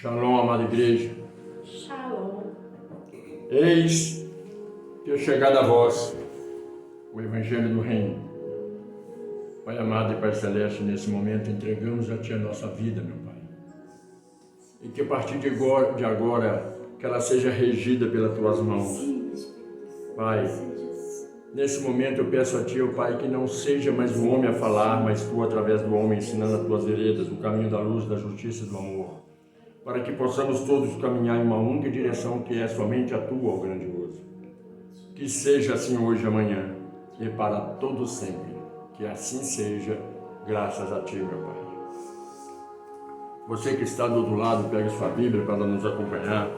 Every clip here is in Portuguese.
Shalom, amada igreja. Shalom. Eis que é chegado a vós o Evangelho do Reino. Pai amado e Pai Celeste, nesse momento entregamos a Ti a nossa vida, meu Pai. E que a partir de agora, que ela seja regida pelas Tuas mãos. Pai, nesse momento eu peço a Ti, ó Pai, que não seja mais o homem a falar, mas Tu através do homem ensinando as Tuas veredas, o caminho da luz, da justiça e do amor. Para que possamos todos caminhar em uma única direção, que é somente a Tua, ó grandioso. Que seja assim hoje e amanhã, e para todo sempre. Que assim seja, graças a Ti, meu Pai. Você que está do outro lado, pega sua Bíblia para nos acompanhar.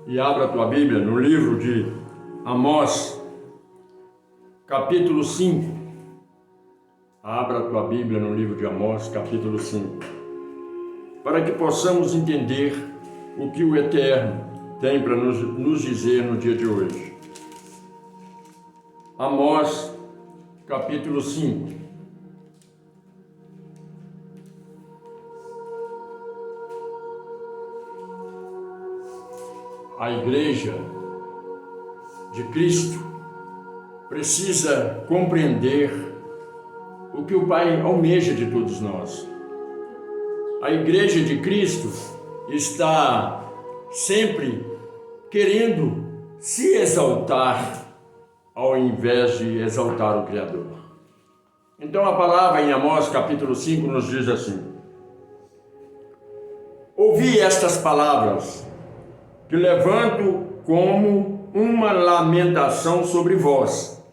E abra a tua Bíblia no livro de Amós, capítulo 5. Abra a tua Bíblia no livro de Amós, capítulo 5. Para que possamos entender o que o Eterno tem para nos dizer no dia de hoje. Amós, capítulo 5. A igreja de Cristo precisa compreender o que o Pai almeja de todos nós. A igreja de Cristo está sempre querendo se exaltar ao invés de exaltar o Criador. Então a palavra em Amós capítulo 5 nos diz assim: ouvi estas palavras, que levanto como uma lamentação sobre vós,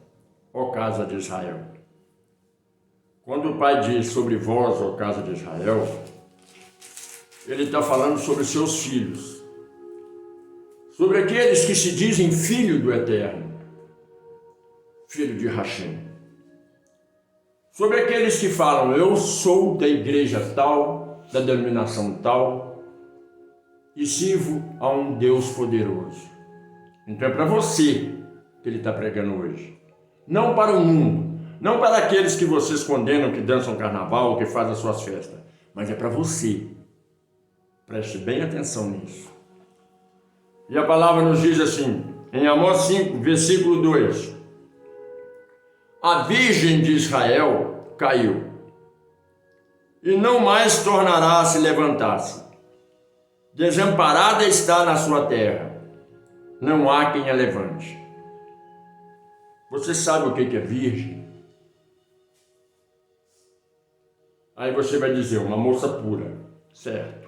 ó casa de Israel. Quando o Pai diz sobre vós, ó casa de Israel, Ele está falando sobre seus filhos, sobre aqueles que se dizem filho do Eterno, filho de Hashem, sobre aqueles que falam, eu sou da igreja tal, da denominação tal, e sirvo a um Deus poderoso. Então é para você que Ele está pregando hoje, não para o mundo, não para aqueles que vocês condenam, que dançam carnaval, que fazem as suas festas, mas é para você. Preste bem atenção nisso. E a palavra nos diz assim, em Amós 5, versículo 2. A virgem de Israel caiu, e não mais tornará a se levantar-se. Desamparada está na sua terra, não há quem a levante. Você sabe o que é virgem? Aí você vai dizer, uma moça pura, certo?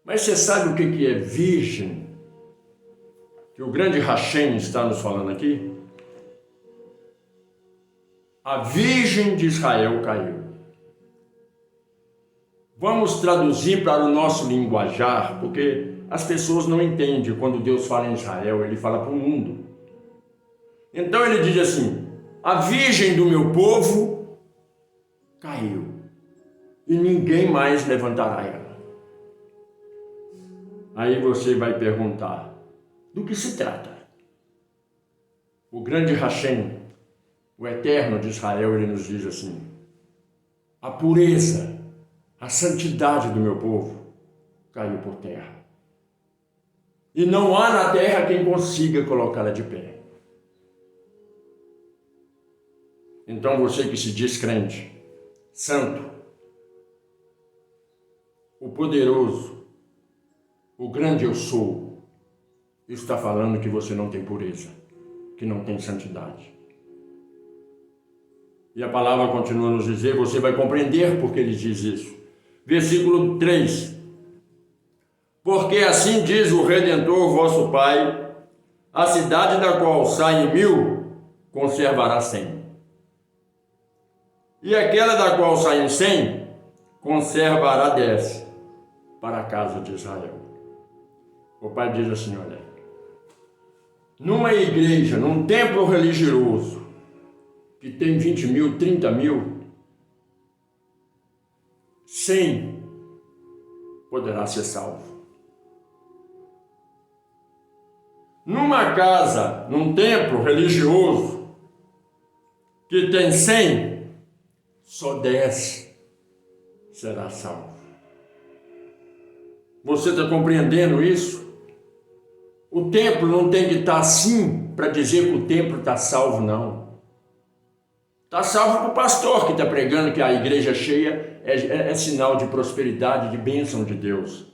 Mas você sabe o que é virgem? Que o grande Hashem está nos falando aqui? A virgem de Israel caiu. Vamos traduzir para o nosso linguajar, porque as pessoas não entendem quando Deus fala em Israel, Ele fala para o mundo. Então Ele diz assim, a virgem do meu povo caiu, e ninguém mais levantará ela. Aí você vai perguntar, do que se trata? O grande Hashem, o Eterno de Israel, Ele nos diz assim, a pureza, a santidade do meu povo caiu por terra. E não há na terra quem consiga colocá-la de pé. Então você que se diz crente, santo, o poderoso, o grande eu sou, está falando que você não tem pureza, que não tem santidade. E a palavra continua a nos dizer, você vai compreender porque Ele diz isso. Versículo 3. Porque assim diz o Redentor, vosso Pai, a cidade da qual saem 1000, conservará 100. E aquela da qual saem 100, conservará 10, para a casa de Israel. O Pai diz assim, olha, numa igreja, num templo religioso, que tem 20.000, 30.000, 100 poderá ser salvo. Numa casa, num templo religioso, que tem 100, só 10 será salvo. Você está compreendendo isso? O templo não tem que estar assim para dizer que o templo está salvo, não. Está salvo para o pastor que está pregando que a igreja cheia é sinal de prosperidade, de bênção de Deus.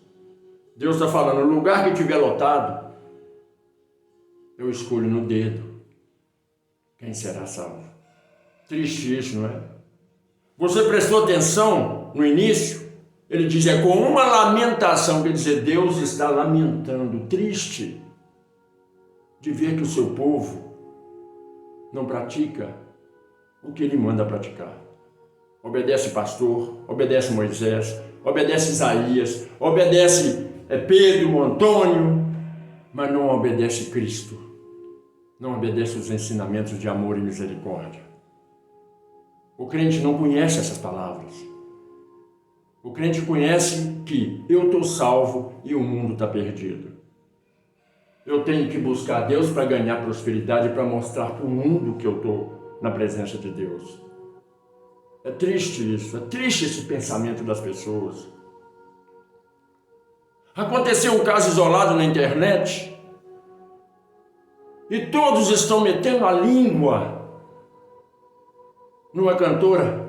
Deus está falando, o lugar que estiver lotado, eu escolho no dedo quem será salvo. Triste isso, não é? Você prestou atenção no início? Ele diz, com uma lamentação, quer dizer, Deus está lamentando, triste, de ver que o seu povo não pratica o que ele manda praticar. Obedece pastor, obedece Moisés, obedece Isaías, obedece Pedro, Antônio, mas não obedece Cristo, não obedece os ensinamentos de amor e misericórdia. O crente não conhece essas palavras. O crente conhece que eu estou salvo e o mundo está perdido. Eu tenho que buscar Deus para ganhar prosperidade, para mostrar para o mundo que eu estou na presença de Deus. É triste isso, é triste esse pensamento das pessoas. Aconteceu um caso isolado na internet e todos estão metendo a língua numa cantora,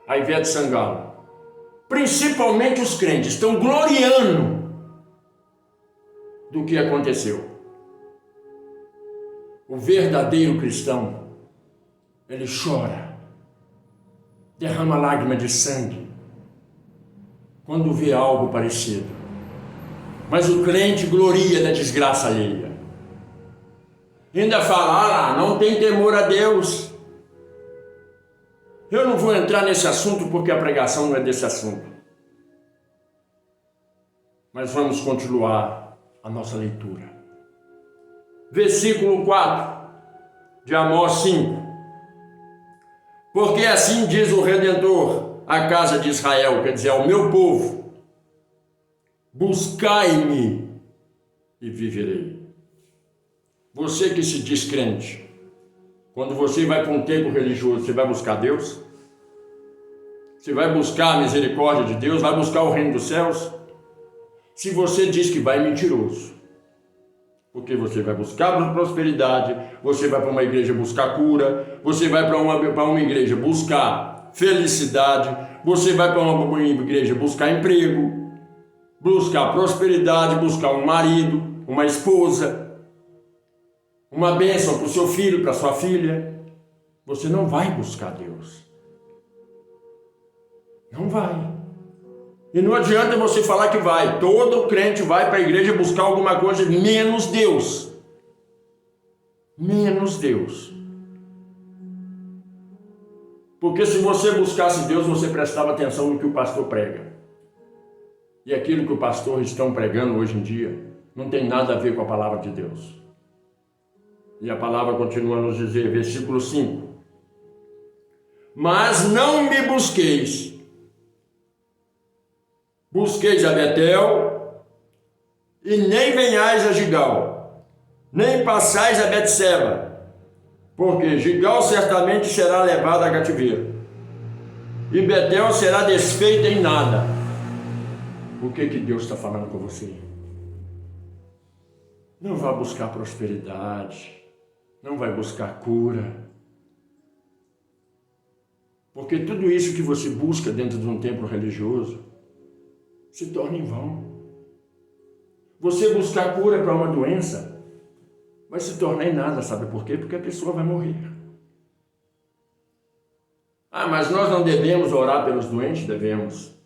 a Ivete Sangalo. Principalmente os crentes estão gloriando do que aconteceu. O verdadeiro cristão, ele chora, derrama lágrima de sangue quando vê algo parecido. Mas o crente gloria da desgraça alheia. Ainda fala, não tem temor a Deus. Eu não vou entrar nesse assunto porque a pregação não é desse assunto. Mas vamos continuar a nossa leitura. Versículo 4 de Amós 5. Porque assim diz o Redentor à casa de Israel, quer dizer, ao meu povo: buscai-me e viverei. Você que se diz crente, quando você vai para um templo religioso, você vai buscar Deus? Você vai buscar a misericórdia de Deus? Vai buscar o reino dos céus? Se você diz que vai, é mentiroso. Porque você vai buscar prosperidade, você vai para uma igreja buscar cura, você vai para uma igreja buscar felicidade, você vai para uma igreja buscar emprego, buscar prosperidade, buscar um marido, uma esposa, uma bênção para o seu filho, para a sua filha. Você não vai buscar Deus. Não vai. E não adianta você falar que vai. Todo crente vai para a igreja buscar alguma coisa, menos Deus. Menos Deus. Porque se você buscasse Deus, você prestava atenção no que o pastor prega. E aquilo que o pastor estão pregando hoje em dia não tem nada a ver com a palavra de Deus. E a palavra continua a nos dizer, versículo 5. Mas não me busqueis. Busqueis a Betel, e nem venhais a Gigal, nem passais a Betseba, porque Gigal certamente será levada a cativeiro, e Betel será desfeita em nada. O que Deus está falando com você? Não vai buscar prosperidade, não vai buscar cura, porque tudo isso que você busca dentro de um templo religioso se torna em vão. Você buscar cura para uma doença vai se tornar em nada, sabe por quê? Porque a pessoa vai morrer. Mas nós não devemos orar pelos doentes? Devemos.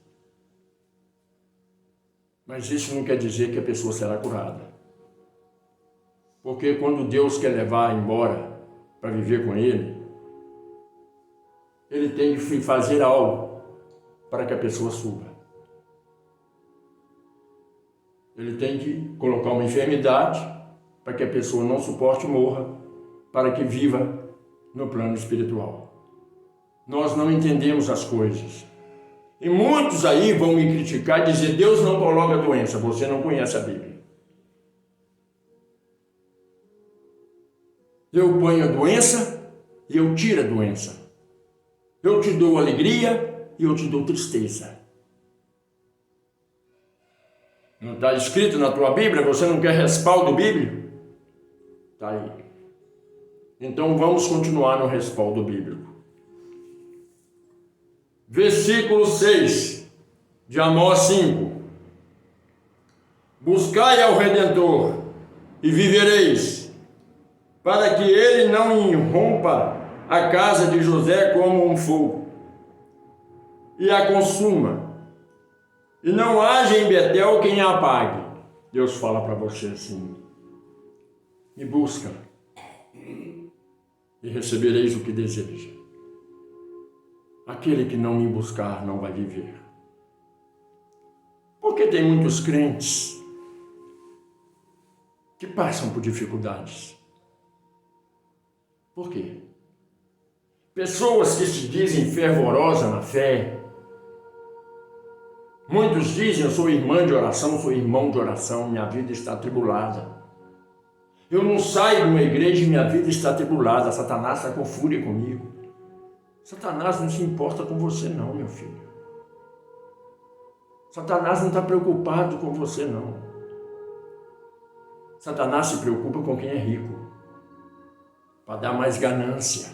Mas isso não quer dizer que a pessoa será curada. Porque quando Deus quer levar embora para viver com Ele, Ele tem que fazer algo para que a pessoa suba. Ele tem que colocar uma enfermidade para que a pessoa não suporte e morra, para que viva no plano espiritual. Nós não entendemos as coisas. E muitos aí vão me criticar e dizer, Deus não coloca doença, você não conhece a Bíblia. Eu ponho a doença e eu tiro a doença. Eu te dou alegria e eu te dou tristeza. Não está escrito na tua Bíblia? Você não quer respaldo bíblico? Está aí. Então vamos continuar no respaldo bíblico. Versículo 6 de Amós 5. Buscai ao Redentor e vivereis, para que ele não irrompa a casa de José como um fogo e a consuma, e não haja em Betel quem a apague. Deus fala para você assim: me busca e recebereis o que deseja. Aquele que não me buscar não vai viver. Porque tem muitos crentes que passam por dificuldades. Por quê? Pessoas que se dizem fervorosas na fé. Muitos dizem: eu sou irmã de oração, sou irmão de oração, minha vida está atribulada. Eu não saio de uma igreja e minha vida está atribulada. Satanás está com fúria comigo. Satanás não se importa com você não, meu filho. Satanás não está preocupado com você não. Satanás se preocupa com quem é rico, para dar mais ganância,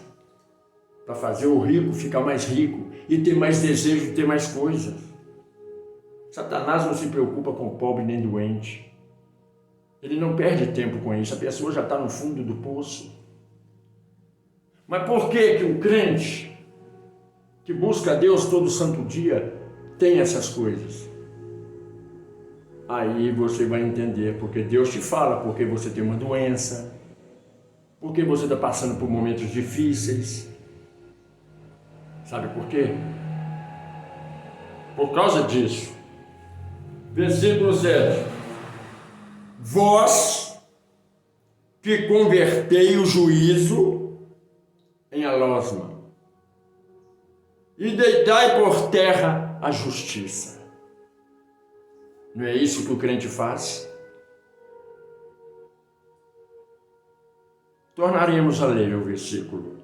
para fazer o rico ficar mais rico e ter mais desejo de ter mais coisas. Satanás não se preocupa com pobre nem doente. Ele não perde tempo com isso. A pessoa já está no fundo do poço. Mas por que que o crente que busca a Deus todo santo dia tem essas coisas? Aí você vai entender porque Deus te fala, porque você tem uma doença, porque você está passando por momentos difíceis. Sabe por quê? Por causa disso. Versículo 7. Vós que convertei o juízo em alosma e deitai por terra a justiça. Não é isso que o crente faz? Tornaremos a ler o versículo.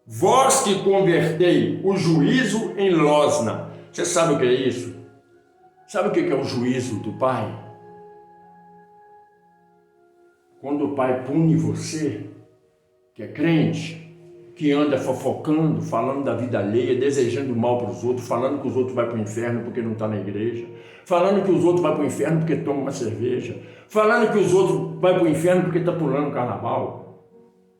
Vós que convertei o juízo em losna. Você sabe o que é isso? Sabe o que é o juízo do Pai? Quando o Pai pune você, que é crente, que anda fofocando, falando da vida alheia, desejando mal para os outros, falando que os outros vão para o inferno porque não está na igreja, falando que os outros vão para o inferno porque toma uma cerveja, falando que os outros vão para o inferno porque está pulando carnaval.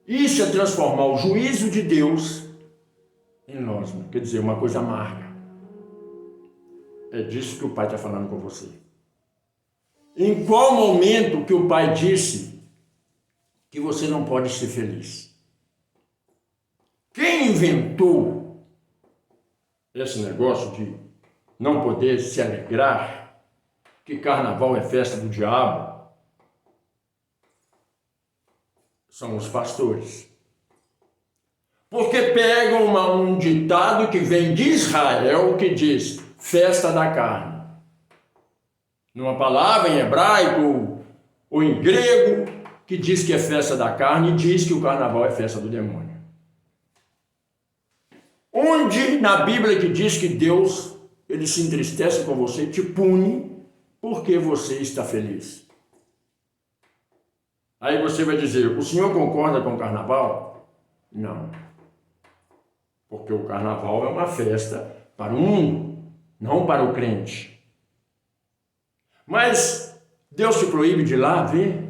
Isso é transformar o juízo de Deus em losna, quer dizer, uma coisa amarga. É disso que o Pai está falando com você. Em qual momento que o Pai disse que você não pode ser feliz? Quem inventou esse negócio de não poder se alegrar, que carnaval é festa do diabo? São os pastores. Porque pegam um ditado que vem de Israel que diz festa da carne. Numa palavra em hebraico ou em grego que diz que é festa da carne e diz que o carnaval é festa do demônio. Onde na Bíblia que diz que Deus, ele se entristece com você, te pune porque você está feliz? Aí você vai dizer: o senhor concorda com o carnaval? Não. Porque o carnaval é uma festa para o mundo, não para o crente. Mas Deus te proíbe de ir lá ver?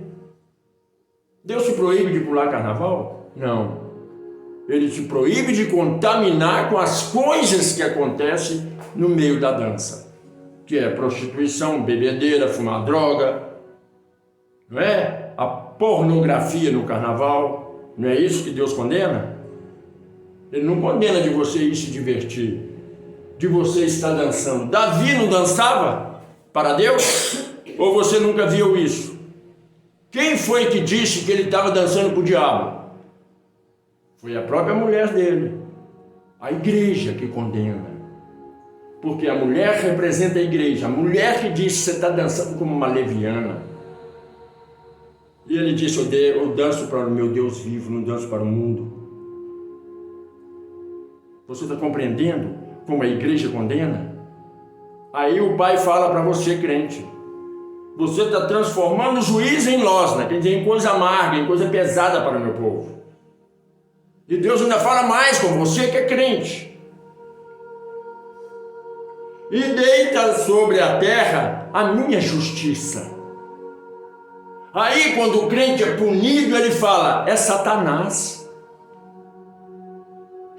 Deus te proíbe de pular carnaval? Não. Ele te proíbe de contaminar com as coisas que acontecem no meio da dança, que é prostituição, bebedeira, fumar droga, não é? A pornografia no carnaval. Não é isso que Deus condena? Ele não condena de você ir se divertir, de você estar dançando. Davi não dançava para Deus? Ou você nunca viu isso? Quem foi que disse que ele estava dançando para o diabo? Foi a própria mulher dele. A igreja que condena. Porque a mulher representa a igreja. A mulher que diz que você está dançando como uma leviana. E ele disse: eu danço para o meu Deus vivo, não danço para o mundo. Você está compreendendo como a igreja condena? Aí o Pai fala para você, crente: Você está transformando o juízo em losna, quer dizer, em coisa amarga, em coisa pesada para o meu povo. E Deus ainda fala mais com você que é crente. E deita sobre a terra a minha justiça. Aí, quando o crente é punido, ele fala: é Satanás.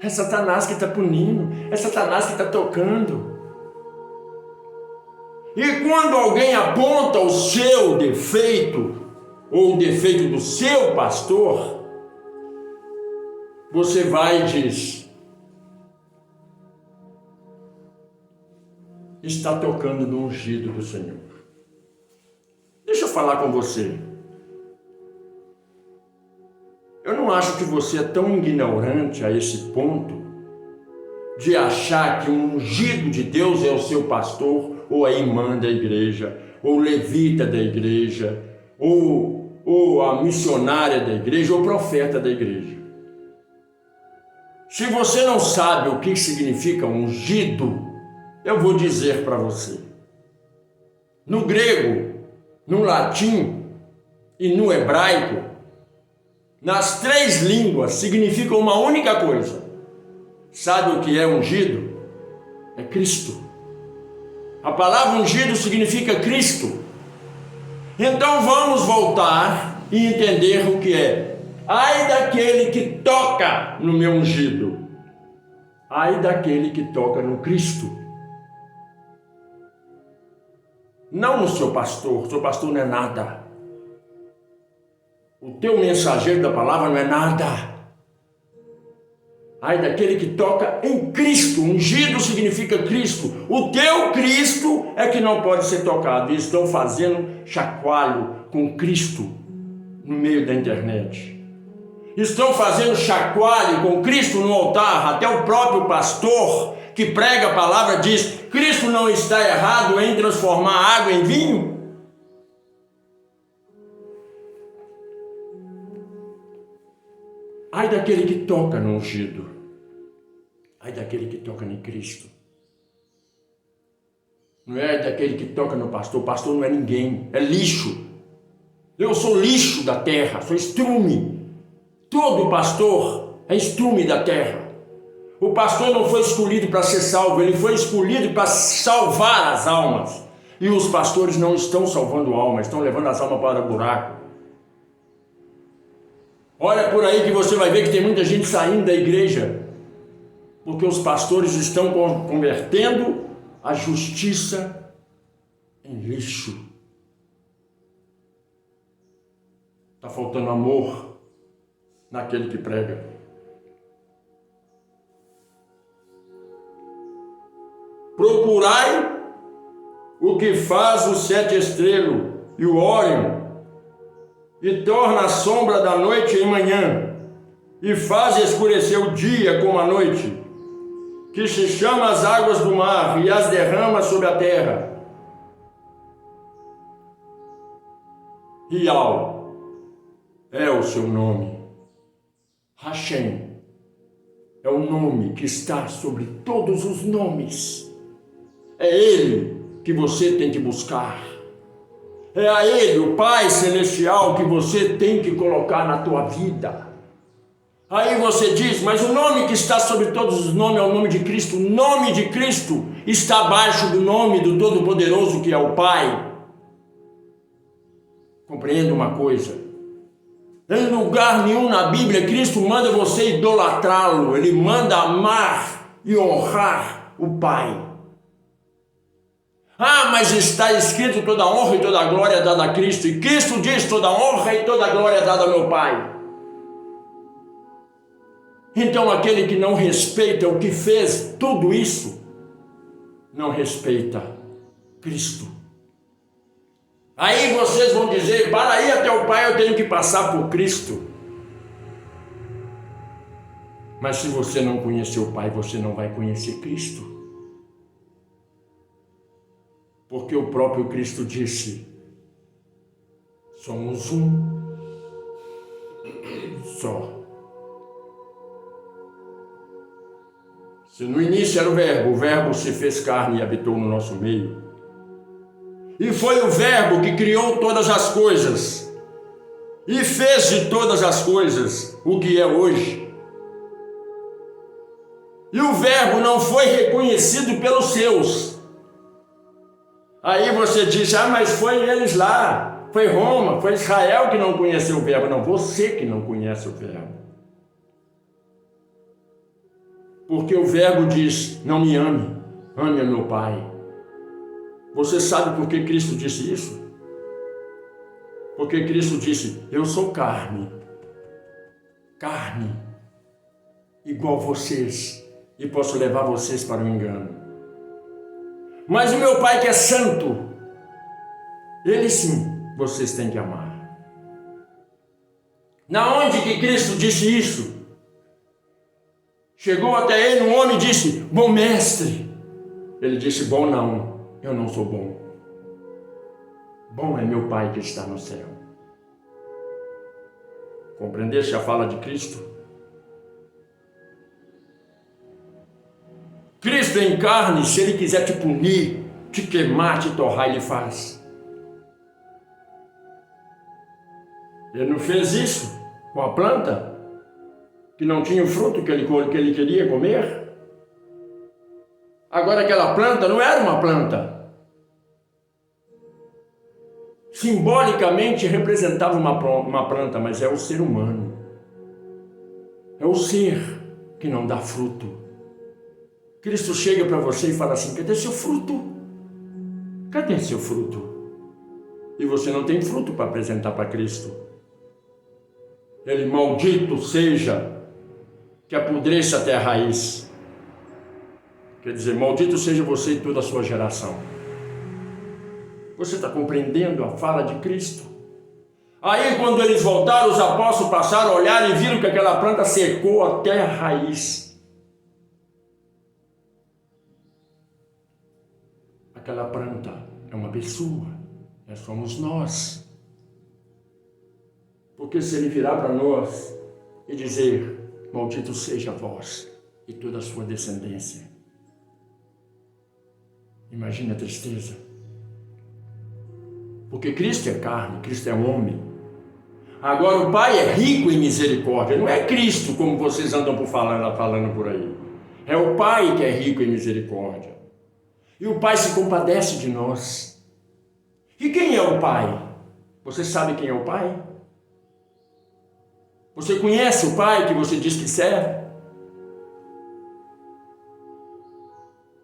É Satanás que está punindo. É Satanás que está tocando. E quando alguém aponta o seu defeito, ou o defeito do seu pastor, você vai e diz: está tocando no ungido do Senhor. Deixa eu falar com você. Eu não acho que você é tão ignorante a esse ponto de achar que um ungido de Deus é o seu pastor, ou a irmã da igreja, ou o levita da igreja, ou a missionária da igreja, ou o profeta da igreja. Se você não sabe o que significa ungido, eu vou dizer para você. No grego, no latim e no hebraico, nas 3 línguas, significa uma única coisa. Sabe o que é ungido? É Cristo. A palavra ungido significa Cristo. Então vamos voltar e entender o que é. Ai daquele que toca no meu ungido. Ai daquele que toca no Cristo. Não no seu pastor. O seu pastor não é nada. O teu mensageiro da palavra não é nada. Ai daquele que toca em Cristo. Ungido significa Cristo. O teu Cristo é que não pode ser tocado. E estão fazendo chacoalho com Cristo no meio da internet. Estão fazendo chacoalho com Cristo no altar. Até o próprio pastor que prega a palavra diz: Cristo não está errado em transformar água em vinho. Ai daquele que toca no ungido. Ai daquele que toca em Cristo. Não é daquele que toca no pastor. O pastor não é ninguém, é lixo. Eu sou lixo da terra, sou estrume. Todo pastor é estrume da terra. O pastor não foi escolhido para ser salvo, ele foi escolhido para salvar as almas. E os pastores não estão salvando almas, estão levando as almas para o buraco. Olha por aí que você vai ver que tem muita gente saindo da igreja, porque os pastores estão convertendo a justiça em lixo. Está faltando amor naquele que prega. Procurai o que faz o 7 estrelo e o Órion, e torna a sombra da noite em manhã, e faz escurecer o dia como a noite, que se chama as águas do mar e as derrama sobre a terra. Rial é o seu nome. Hashem é o nome que está sobre todos os nomes. É Ele que você tem que buscar. É a Ele, o Pai Celestial, que você tem que colocar na tua vida. Aí você diz: mas o nome que está sobre todos os nomes é o nome de Cristo. O nome de Cristo está abaixo do nome do Todo-Poderoso, que é o Pai. Compreenda uma coisa: em lugar nenhum na Bíblia Cristo manda você idolatrá-lo. Ele manda amar e honrar o Pai. Ah, mas está escrito: toda honra e toda glória dada a Cristo. E Cristo diz: toda honra e toda glória dada ao meu Pai. Então aquele que não respeita o que fez tudo isso, não respeita Cristo. Aí vocês vão dizer: para ir até o Pai eu tenho que passar por Cristo. Mas se você não conhecer o Pai, você não vai conhecer Cristo. Porque o próprio Cristo disse: somos um só. Se no início era o Verbo se fez carne e habitou no nosso meio. E foi o Verbo que criou todas as coisas e fez de todas as coisas o que é hoje. E o Verbo não foi reconhecido pelos seus. Aí você diz, mas foi eles lá, foi Roma, foi Israel que não conheceu o Verbo. Não, você que não conhece o Verbo. Porque o Verbo diz, não me ame, ame a meu Pai. Você sabe por que Cristo disse isso? Porque Cristo disse, eu sou carne, igual vocês, e posso levar vocês para o engano. Mas o meu Pai que é santo, ele sim, vocês têm que amar. Na onde que Cristo disse isso? Chegou até ele um homem e disse, bom mestre. Ele disse, bom não, eu não sou bom. Bom é meu Pai que está no céu. Compreendeste a fala de Cristo? Cristo em carne, se Ele quiser te punir, te queimar, te torrar, Ele faz. Ele não fez isso com a planta, que não tinha o fruto que ele queria comer. Agora aquela planta não era uma planta. Simbolicamente representava uma planta, mas é o ser humano. É o ser que não dá fruto. Cristo chega para você e fala assim, cadê seu fruto? Cadê seu fruto? E você não tem fruto para apresentar para Cristo. Ele, maldito seja, que apodreça até a raiz. Quer dizer, maldito seja você e toda a sua geração. Você está compreendendo a fala de Cristo? Aí quando eles voltaram, os apóstolos passaram a olhar e viram que aquela planta secou até a raiz. Aquela planta é uma pessoa, somos nós. Porque se ele virar para nós e dizer, maldito seja vós e toda a sua descendência. Imagina a tristeza. Porque Cristo é carne, Cristo é homem. Agora o Pai é rico em misericórdia. Não é Cristo como vocês andam falando por aí. É o Pai que é rico em misericórdia. E o Pai se compadece de nós. E quem é o Pai? Você sabe quem é o Pai? Você conhece o Pai que você diz que serve?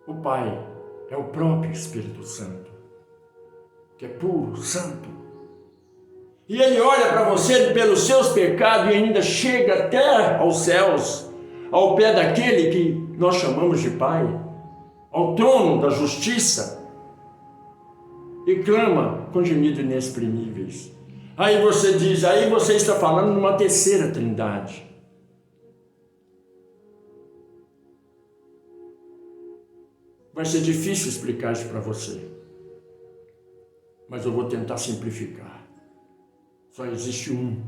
O Pai é o próprio Espírito Santo, que é puro, santo. E Ele olha para você pelos seus pecados e ainda chega até aos céus, ao pé daquele que nós chamamos de Pai, ao trono da justiça, e clama com gemidos inexprimíveis. Aí você diz, aí você está falando numa terceira trindade. Vai ser difícil explicar isso para você, mas eu vou tentar simplificar. Só existe um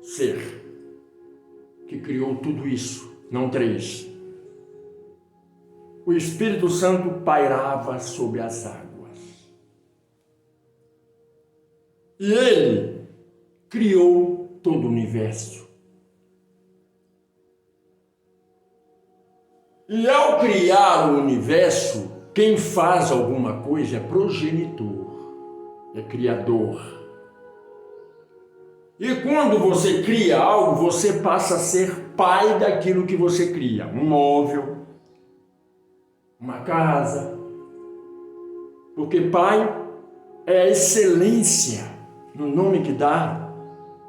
ser que criou tudo isso, não três. O Espírito Santo pairava sobre as águas. E Ele criou todo o universo. E ao criar o universo, quem faz alguma coisa é progenitor, é criador. E quando você cria algo, você passa a ser pai daquilo que você cria. Um móvel, uma casa. Porque pai é a excelência, no nome que dá,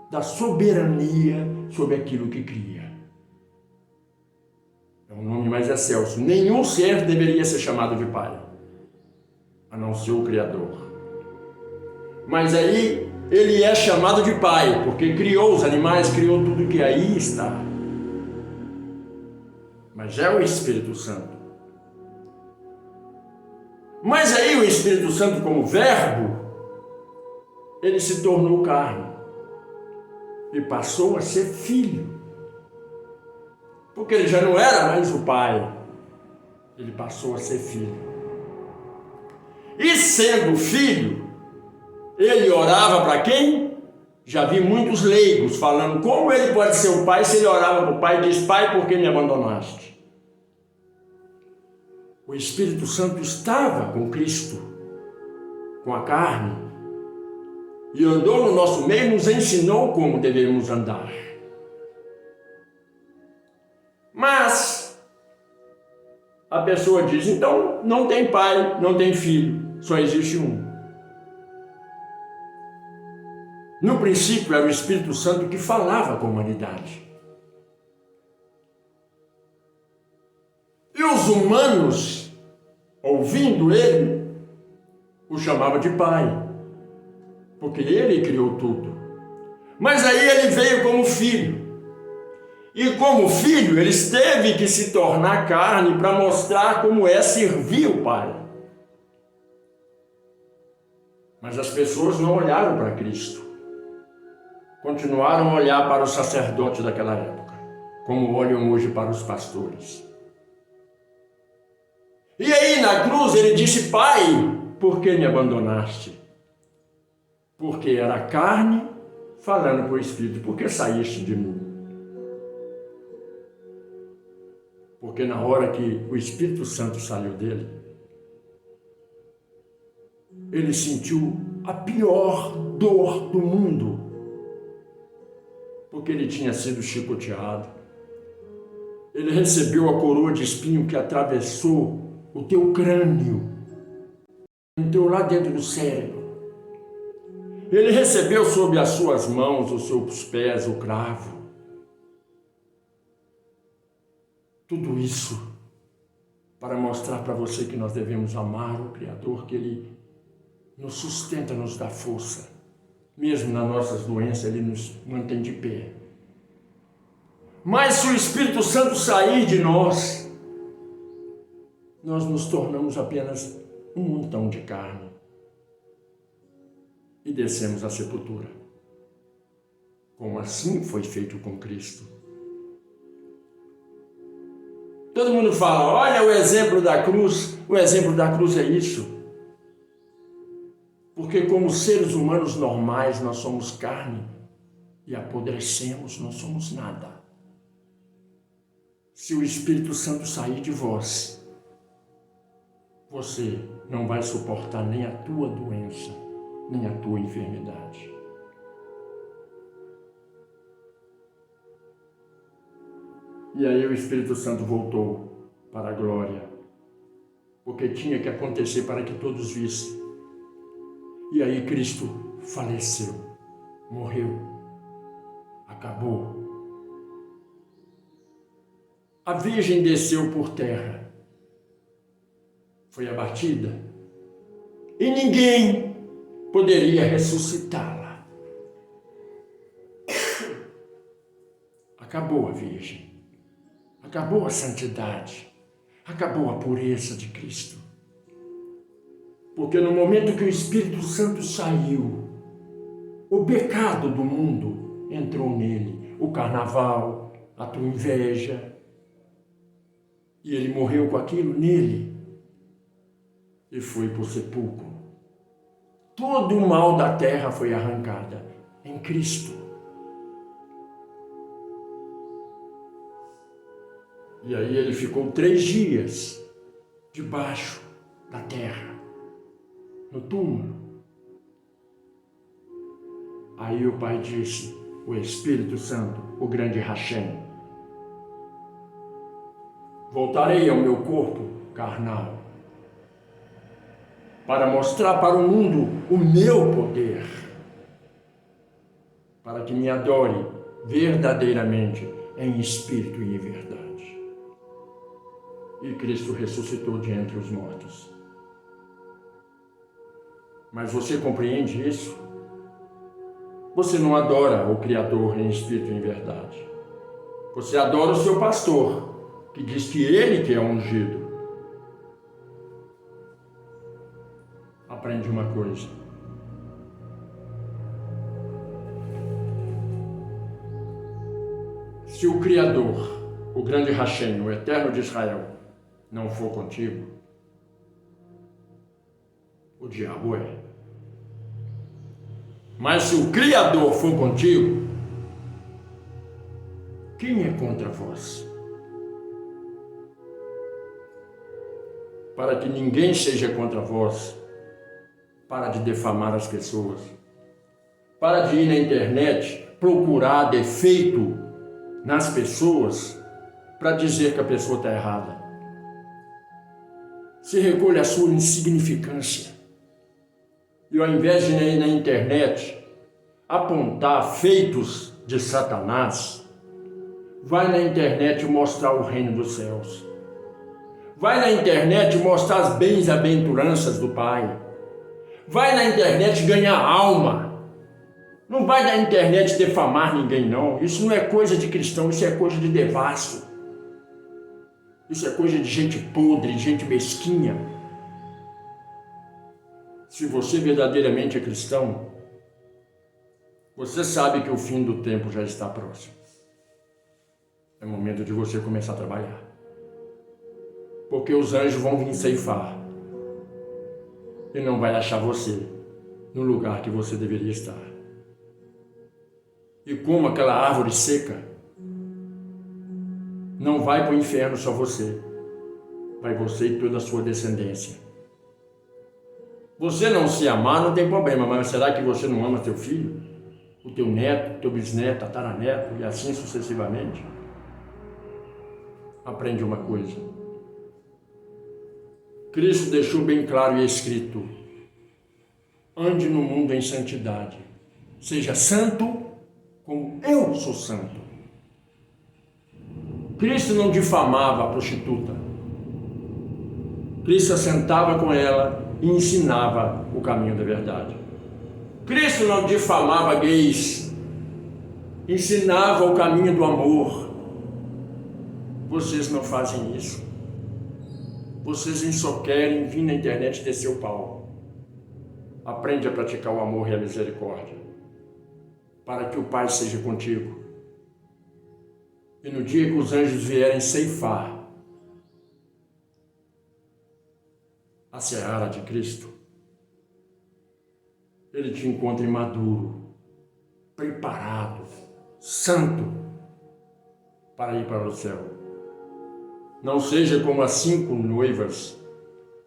da soberania sobre aquilo que cria. É um nome mais excelso. Nenhum ser deveria ser chamado de pai, a não ser o Criador. Mas aí ele é chamado de pai, porque criou os animais, criou tudo que aí está. Mas é o Espírito Santo. Mas aí o Espírito Santo, como verbo, ele se tornou carne e passou a ser filho. Porque ele já não era mais o pai, ele passou a ser filho. sendo filho, ele orava para quem? Já vi muitos leigos falando como ele pode ser o pai se ele orava para o pai e diz: Pai, por que me abandonaste? O Espírito Santo estava com Cristo, com a carne, e andou no nosso meio e nos ensinou como devemos andar. Mas a pessoa diz: então não tem pai, não tem filho, só existe um. No princípio era o Espírito Santo que falava com a humanidade. E os humanos, ouvindo ele, o chamavam de pai, porque ele criou tudo. Mas aí ele veio como filho. E como filho, ele teve que se tornar carne para mostrar como é servir o pai. Mas as pessoas não olharam para Cristo. Continuaram a olhar para os sacerdotes daquela época, como olham hoje para os pastores. E aí na cruz ele disse: Pai, por que me abandonaste? Porque era a carne falando para o Espírito: por que saíste de mim? Porque na hora que o Espírito Santo saiu dele, ele sentiu a pior dor do mundo, porque ele tinha sido chicoteado. Ele recebeu a coroa de espinho que atravessou o teu crânio, entrou lá dentro do cérebro. Ele recebeu sob as suas mãos, os seus pés, o cravo. Tudo isso para mostrar para você que nós devemos amar o Criador, que Ele nos sustenta, nos dá força. Mesmo nas nossas doenças, Ele nos mantém de pé. Mas se o Espírito Santo sair de nós, nós nos tornamos apenas um montão de carne e descemos à sepultura. Como assim foi feito com Cristo. Todo mundo fala: olha o exemplo da cruz. O exemplo da cruz é isso. Porque como seres humanos normais, nós somos carne e apodrecemos, não somos nada. Se o Espírito Santo sair de vós, você não vai suportar nem a tua doença, nem a tua enfermidade. E aí o Espírito Santo voltou para a glória, porque tinha que acontecer para que todos vissem. E aí Cristo faleceu, morreu, acabou. A Virgem desceu por terra, foi abatida, e ninguém poderia ressuscitá-la. Acabou a Virgem, acabou a santidade, acabou a pureza de Cristo. Porque no momento que o Espírito Santo saiu, o pecado do mundo entrou nele, o carnaval, a tua inveja, e ele morreu com aquilo nele e foi para o sepulcro. Todo o mal da terra foi arrancado em Cristo. E aí ele ficou 3 dias debaixo da terra, no túmulo. Aí o Pai disse, o Espírito Santo, o grande Hashem: voltarei ao meu corpo carnal para mostrar para o mundo o meu poder, para que me adore verdadeiramente em espírito e em verdade. E Cristo ressuscitou de entre os mortos. Mas você compreende isso? Você não adora o Criador em espírito e em verdade. Você adora o seu pastor, que diz que ele que é ungido. Aprende uma coisa. Se o Criador, o grande Hashem, o eterno de Israel, não for contigo, o diabo é. Mas se o Criador for contigo, quem é contra vós? Para que ninguém seja contra vós, para de defamar as pessoas, para de ir na internet procurar defeito nas pessoas para dizer que a pessoa está errada. Se recolhe a sua insignificância e ao invés de ir na internet apontar feitos de Satanás, vai na internet mostrar o reino dos céus. Vai na internet mostrar as bem-aventuranças do Pai. Vai na internet ganhar alma. Não vai na internet defamar ninguém, não. Isso não é coisa de cristão, isso é coisa de devasso. Isso é coisa de gente podre, de gente mesquinha. Se você verdadeiramente é cristão, você sabe que o fim do tempo já está próximo. É momento de você começar a trabalhar. Porque os anjos vão vir ceifar. E não vai achar você no lugar que você deveria estar. E como aquela árvore seca, não vai para o inferno só você. Vai você e toda a sua descendência. Você não se amar não tem problema, mas será que você não ama teu filho? O teu neto, teu bisneto, tataraneto e assim sucessivamente? Aprende uma coisa. Cristo deixou bem claro e escrito: ande no mundo em santidade. Seja santo como eu sou santo. Cristo não difamava a prostituta. Cristo assentava com ela e ensinava o caminho da verdade. Cristo não difamava gays. Ensinava o caminho do amor. Vocês não fazem isso. Vocês só querem vir na internet e descer o pau. Aprende a praticar o amor e a misericórdia, para que o Pai seja contigo. E no dia que os anjos vierem ceifar a seara de Cristo, Ele te encontre maduro, preparado, santo, para ir para o céu. Não seja como as 5 noivas,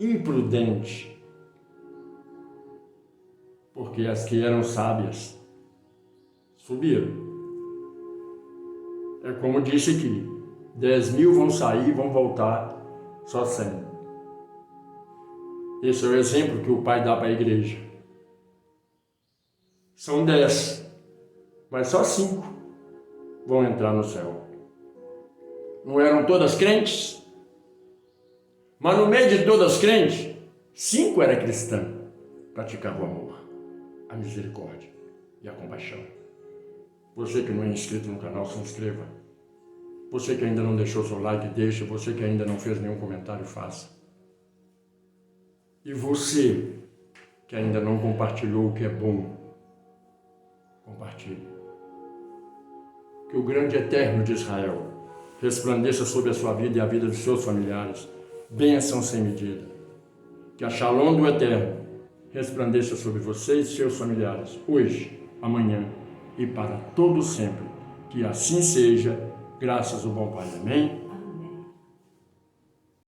imprudente, porque as que eram sábias subiram. É como disse aqui, 10.000 vão sair e vão voltar só 100. Esse é o exemplo que o Pai dá para a igreja. São 10, mas só 5 vão entrar no céu. Não eram todas crentes? Mas no meio de todas crentes, 5 eram cristãs. Praticavam o amor, a misericórdia e a compaixão. Você que não é inscrito no canal, se inscreva. Você que ainda não deixou seu like, deixa. Você que ainda não fez nenhum comentário, faça. E você que ainda não compartilhou o que é bom, compartilhe. Que o grande eterno de Israel resplandeça sobre a sua vida e a vida dos seus familiares. Bênção sem medida. Que a Shalom do Eterno resplandeça sobre vocês e seus familiares, hoje, amanhã e para todo sempre. Que assim seja, graças ao bom Pai. Amém.